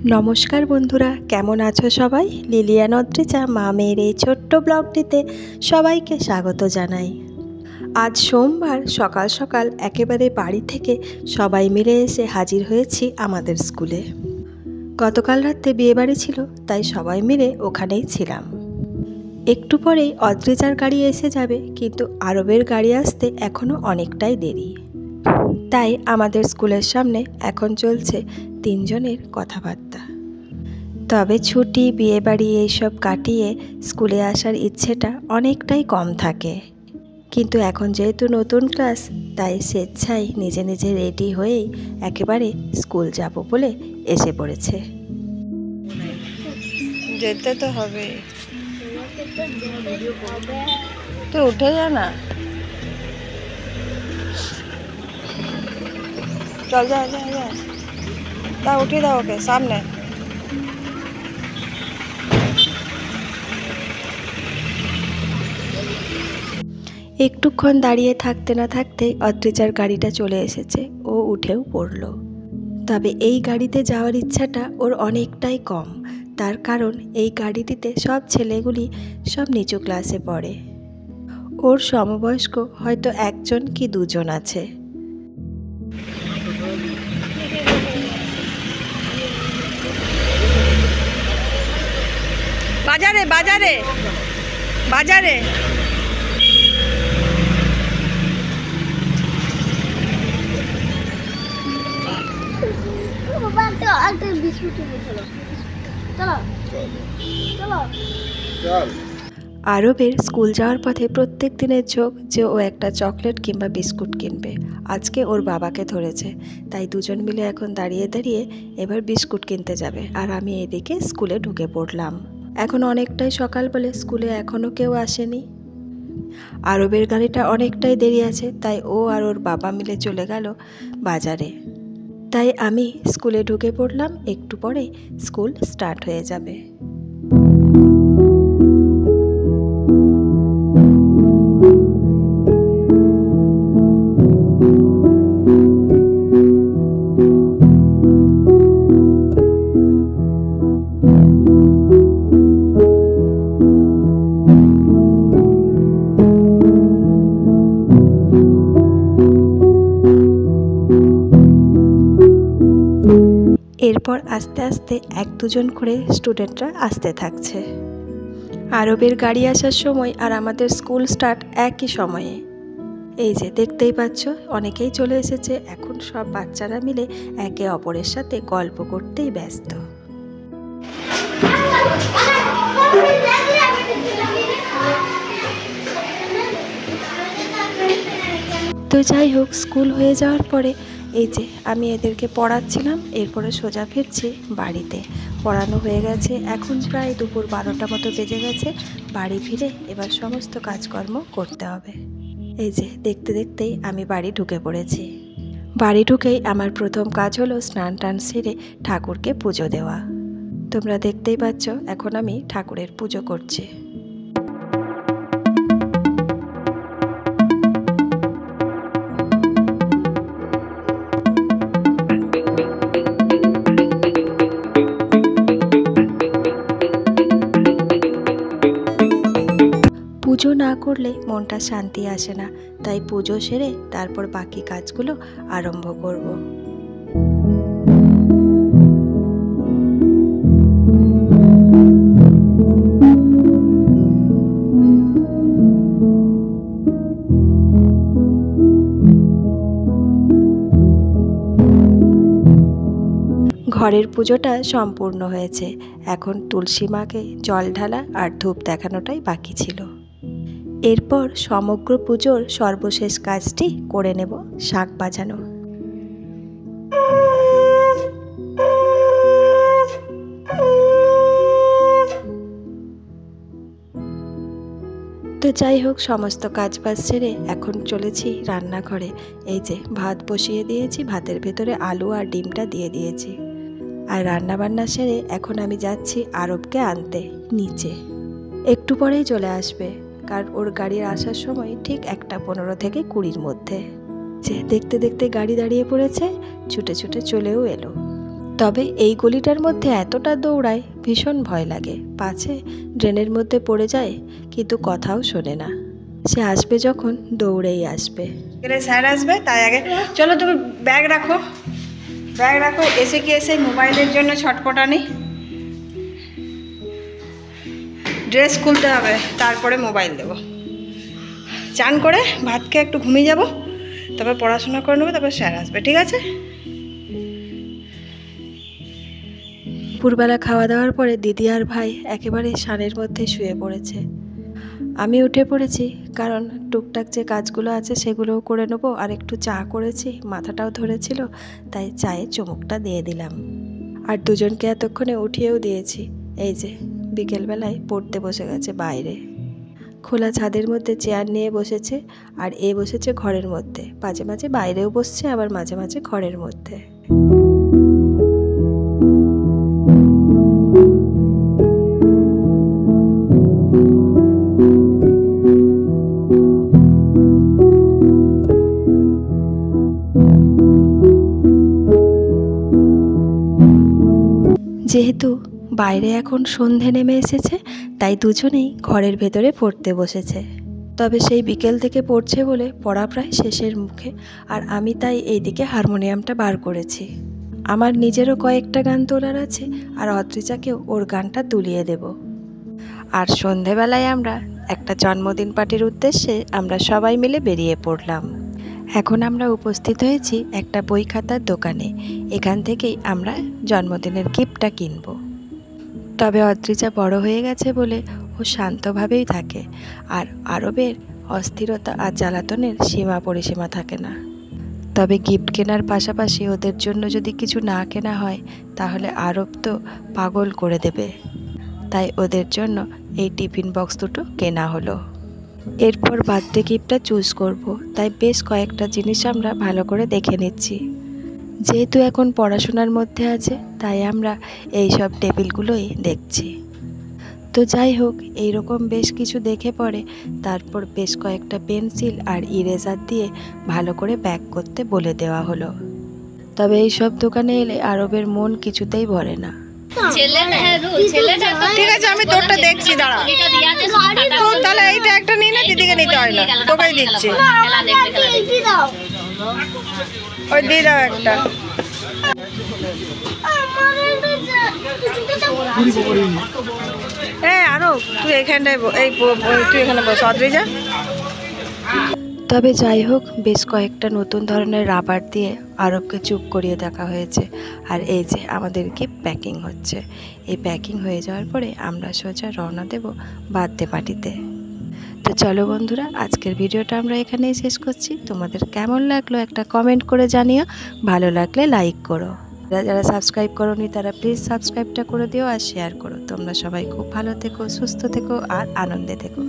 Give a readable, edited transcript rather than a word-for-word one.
नमस्कार बंधुरा केमन आछो सबाई। लिलियान अद्रिजा मा मेयेर এই ছোট্ট ব্লগটিতে সবাইকে স্বাগত জানাই। आज सोमवार सकाल सकाल एकेबारे बाड़ी थेके सबाई मिले एसे हाजिर हয়েছি आमादेर स्कूले। गतकाल राते बिये बाड़ी छिलो ताई सबाई मिले ओखानेई छिलाम। एकटू परेई अद्रिजार गाड़ी एसे जाबे किन्तु आरबेर गाड़ी आसते एखोनो अनेकटाई देरी। ताई आमादेर स्कूलेर सामने एखन चलछे तीनजनेर कथाबार्ता। तबे छुटी बिये बाड़ी एइसब काटिये स्कूले आसार इच्छेटा अनेकटाई कम थाके, किन्तु एखन जेहेतु नतून क्लास ताई स्वेच्छाय निजे निजे रेडी हयेई एकेबारे स्कूल जाबो बोले एसे पड़ेछे। जेते तो हबे, तो उठे जा ना, चल जा जा जा, ता उठे दाओ के सामने। एकटूक्षण दाड़िये थाकते ना थाकते अद्रिजार गाड़ीटा चले एसेছে। ও উঠেও পড়ল। তবে এই গাড়িতে যাওয়ার ইচ্ছাটা ওর অনেকটাই কম। তার কারণ এই গাড়িটিতে সব ছেলেগুলি সব নিচু ক্লাসে পড়ে। ওর সমবয়স্ক হয়তো একজন কি দুজন আছে। বাজারে বাজারে বাজারে आरबेर स्कूल जाওয়ার पथे प्रत्येक दिनेर झोंक जे ओ एकटा चकलेट किंबा बिस्कुट किनबे। आजके ओर बाबाके धरेছে, ताई दुजन मिले এখন দাঁড়িয়ে দাঁড়িয়ে এবার बिस्कुट किनते যাবে আর আমি এদিকে স্কুলে ঢুকে পড়লাম। এখন অনেকটাই সকাল বলে স্কুলে এখনো কেউ আসেনি। আরবের গাড়িটা অনেকটাই দেরি আছে, তাই ও আর ওর বাবা মিলে চলে গেল বাজারে। তাই আমি স্কুলে ঢুকে পড়লাম। একটু পরে স্কুল স্টার্ট হয়ে যাবে। এরপর আস্তে আস্তে এক দুজন করে স্টুডেন্টরা আসতে থাকছে। আরবের গাড়ি আসার সময় আর আমাদের স্কুল স্টার্ট একই সময়ে। এই যে দেখতেই পাচ্ছ অনেকেই চলে এসেছে। এখন সব বাচ্চারা মিলে একে অপরের সাথে গল্প করতেই ব্যস্ত। তো যাই হোক, স্কুল হয়ে যাওয়ার পরে এই যে আমি এদেরকে পড়াচ্ছিলাম। এরপরে সোজা ফিরছি বাড়িতে। পড়ানো হয়ে গেছে, এখন প্রায় দুপুর 12টা মতো বেজে গেছে। বাড়ি ফিরে এবার সমস্ত কাজকর্ম করতে হবে। এই যে দেখতে দেখতেই আমি বাড়ি ঢুকে পড়েছি। বাড়ি ঢুকেই আমার প্রথম কাজ হলো স্নান টান সেরে ঠাকুরকে পুজো দেওয়া। তোমরা দেখতেই পাচ্ছ এখন আমি ঠাকুরের পুজো করছি। পুজো না করলে মনটা শান্তি আসে না, তাই পুজো সেরে তারপর বাকি কাজগুলো আরম্ভ করব। ঘরের পুজোটা সম্পূর্ণ হয়েছে। এখন তুলসী মাকে জল ঢালা আর ধূপ দেখানোটাই বাকি ছিল। এরপর সমগ্র পুজোর সর্বশেষ কাজটি করে নেব, শাঁখ বাজানো। তো যাই হোক, সমস্ত কাজ বাজ সেরে এখন চলেছি রান্নাঘরে। এই যে ভাত বসিয়ে দিয়েছি, ভাতের ভেতরে আলু আর ডিমটা দিয়ে দিয়েছি। আর রান্না বান্না সেরে এখন আমি যাচ্ছি আরবকে আনতে নিচে। একটু পরেই চলে আসবে, কারণ ওর গাড়ির আসার সময় ঠিক 1:15 থেকে 20-র মধ্যে। যে দেখতে দেখতে গাড়ি দাঁড়িয়ে পড়েছে, ছুটে ছুটে চলেও এলো। তবে এই গলিটার মধ্যে এতটা দৌড়ায় ভীষণ ভয় লাগে, পাছে ড্রেনের মধ্যে পড়ে যায়, কিন্তু কথাও শোনে না। সে আসবে যখন দৌড়েই আসবে। স্যার আসবে তাই আগে চলো তুমি ব্যাগ রাখো, ব্যাগ রাখো। এসে কি এসে মোবাইলের জন্য ছটপটানি, ড্রেস খুলতে হবে, তারপরে মোবাইল দেবো। চান করে ভাত খেয়ে একটু ঘুমিয়ে যাব, তারপর পড়াশোনা করে নেবো, তারপর স্যার আসবে, ঠিক আছে? দুপুরবেলা খাওয়া দাওয়ার পরে দিদি আর ভাই একেবারে সানের মধ্যে শুয়ে পড়েছে। আমি উঠে পড়েছি, কারণ টুকটাক যে কাজগুলো আছে সেগুলোও করে নেবো। আর একটু চা করেছি, মাথাটাও ধরেছিল, তাই চায়ে চুমুকটা দিয়ে দিলাম। আর দুজনকে এতক্ষণে উঠিয়েও দিয়েছি। এই যে বিকেলবেলায় পড়তে বসে গেছে বাইরে, খোলা ছাদের মধ্যে চেয়ার নিয়ে বসেছে। আর এ বসেছে ঘরের মধ্যে, মাঝে মাঝে বাইরেও বসছে, আবার মাঝে মাঝে ঘরের মধ্যে। যেহেতু বাইরে এখন সন্ধে নেমে এসেছে, তাই দুজনেই ঘরের ভেতরে পড়তে বসেছে। তবে সেই বিকেল থেকে পড়ছে বলে পড়া প্রায় শেষের মুখে। আর আমি তাই এইদিকে হারমোনিয়ামটা বার করেছি। আমার নিজেরও কয়েকটা গান তোলার আছে, আর অদ্রিজাকেও ওর গানটা তুলিয়ে দেব। আর সন্ধেবেলায় আমরা একটা জন্মদিন পার্টির উদ্দেশ্যে আমরা সবাই মিলে বেরিয়ে পড়লাম। এখন আমরা উপস্থিত হয়েছি একটা বই খাতার দোকানে। এখান থেকেই আমরা জন্মদিনের গিফটটা কিনব। তবে অদ্রিজা বড় হয়ে গেছে বলে ও শান্তভাবেই থাকে, আর আরবের অস্থিরতা আর জ্বালাতনের সীমা পরিসীমা থাকে না। তবে গিফট কেনার পাশাপাশি ওদের জন্য যদি কিছু না কেনা হয় তাহলে আরব তো পাগল করে দেবে। তাই ওদের জন্য এই টিফিন বক্স দুটো কেনা হলো। এরপর বার্থডে গিফটটা চুজ করব, তাই বেশ কয়েকটা জিনিস আমরা ভালো করে দেখে নিচ্ছি। যেহেতু এখন পড়াশোনার মধ্যে আছে, তাই আমরা এই সব টেবিলগুলোই দেখছি। তো যাই হোক, এইরকম বেশ কিছু দেখে পরে তারপর বেশ কয়েকটা পেন্সিল আর ইরেজার দিয়ে ভালো করে ব্যাক করতে বলে দেওয়া হলো। তবে এই সব দোকানে এলে আরবের মন কিছুতেই ভরে না। ঠিক আছে, আমি তোরটা দেখছি, দাঁড়া। তাহলে এইটা একটা নিয়ে না, দিদিকে নিতে হয় না, তোকেই দিচ্ছি। ওই দিয়ে দাও একটা। আরো তুই এখানটায় তুই এখানে বস, অদ্রিজা। তবে যাই হোক, বেশ কয়েকটা নতুন ধরনের রাবার দিয়ে আরবকে চুপ করিয়ে দেখা হয়েছে। আর এই যে আমাদেরকে প্যাকিং হচ্ছে। এই প্যাকিং হয়ে যাওয়ার পরে আমরা সোজা রওনা দেব বার্থডে পার্টিতে। তো চলো বন্ধুরা, আজকের ভিডিওটা আমরা এখানেই শেষ করছি। তোমাদের কেমন লাগলো একটা কমেন্ট করে জানিও, ভালো লাগলে লাইক করো। যারা সাবস্ক্রাইব করোনি তারা প্লিজ সাবস্ক্রাইবটা করে দিও আর শেয়ার করো। তোমরা সবাই খুব ভালো থেকো, সুস্থ থেকো আর আনন্দে থেকো।